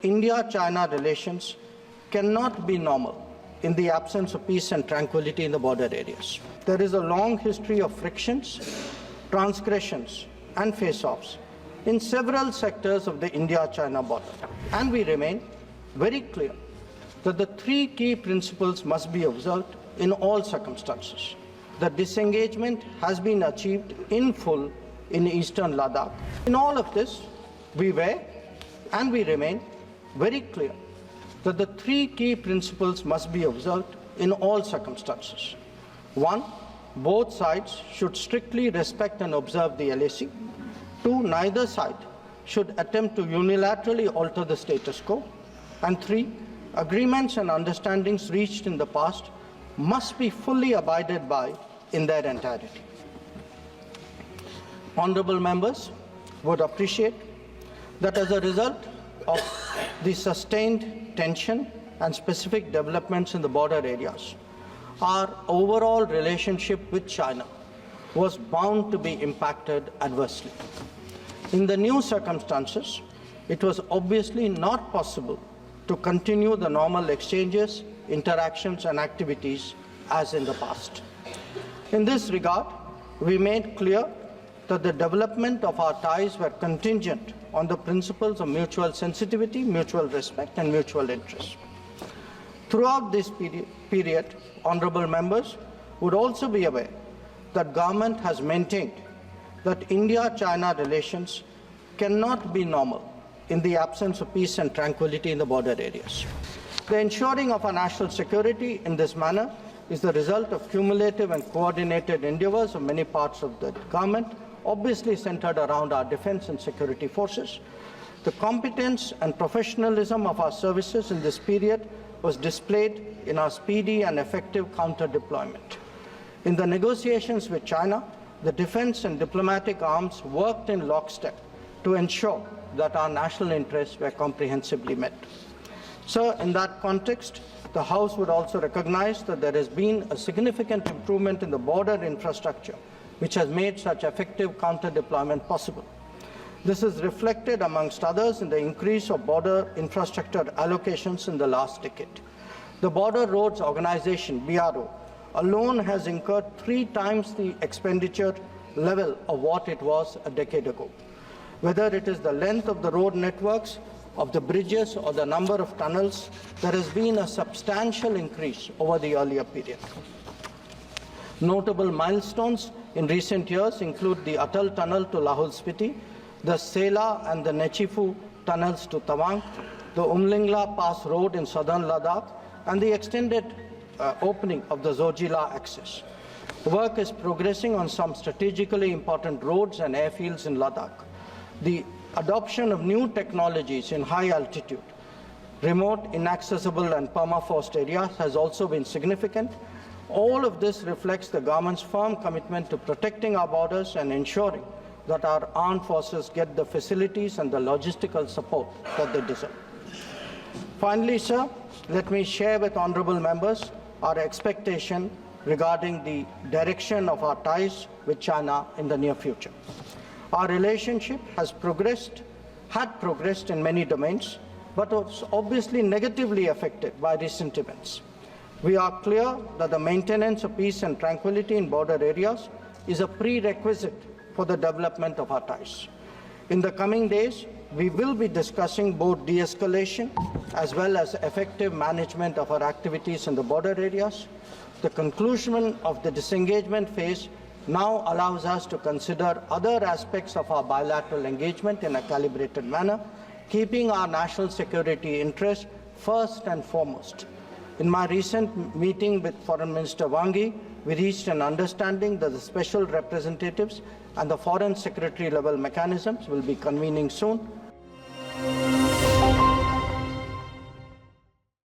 India-China relations cannot be normal in the absence of peace and tranquility in the border areas. There is a long history of frictions, transgressions, and face-offs in several sectors of the India-China border. And we remain very clear that the three key principles must be observed in all circumstances. The disengagement has been achieved in full in eastern Ladakh. In all of this, we were and we remain very clear that the three key principles must be observed in all circumstances. One, both sides should strictly respect and observe the LAC. Two, neither side should attempt to unilaterally alter the status quo. And three, agreements and understandings reached in the past must be fully abided by in their entirety. Honorable members would appreciate that as a result of the sustained tension and specific developments in the border areas, our overall relationship with China was bound to be impacted adversely. In the new circumstances, it was obviously not possible to continue the normal exchanges, interactions, and activities as in the past. In this regard, we made clear that the development of our ties were contingent on the principles of mutual sensitivity, mutual respect, and mutual interest. Throughout this period, honorable members would also be aware that government has maintained that India-China relations cannot be normal in the absence of peace and tranquility in the border areas. The ensuring of our national security in this manner is the result of cumulative and coordinated endeavors of many parts of the government, obviously centered around our defense and security forces. The competence and professionalism of our services in this period was displayed in our speedy and effective counter-deployment. In the negotiations with China, the defense and diplomatic arms worked in lockstep to ensure that our national interests were comprehensively met. Sir, in that context, the House would also recognize that there has been a significant improvement in the border infrastructure, which has made such effective counter-deployment possible. This is reflected, amongst others, in the increase of border infrastructure allocations in the last decade. The Border Roads Organization, BRO, alone has incurred 3 times the expenditure level of what it was a decade ago. Whether it is the length of the road networks, of the bridges, or the number of tunnels, there has been a substantial increase over the earlier period. Notable milestones in recent years include the Atal Tunnel to Lahul Spiti, the Sela and the Nechifu tunnels to Tawang, the Umlingla Pass Road in southern Ladakh, and the extended opening of the Zojila axis. Work is progressing on some strategically important roads and airfields in Ladakh. The adoption of new technologies in high altitude, remote, inaccessible, and permafrost areas has also been significant. All of this reflects the government's firm commitment to protecting our borders and ensuring that our armed forces get the facilities and the logistical support that they deserve. Finally, sir, let me share with honorable members our expectation regarding the direction of our ties with China in the near future. Our relationship had progressed in many domains, but was obviously negatively affected by recent events. We are clear that the maintenance of peace and tranquility in border areas is a prerequisite for the development of our ties. In the coming days, we will be discussing both de-escalation as well as effective management of our activities in the border areas. The conclusion of the disengagement phase now allows us to consider other aspects of our bilateral engagement in a calibrated manner, keeping our national security interests first and foremost. In my recent meeting with Foreign Minister Wangi, we reached an understanding that the special representatives and the Foreign Secretary level mechanisms will be convening soon.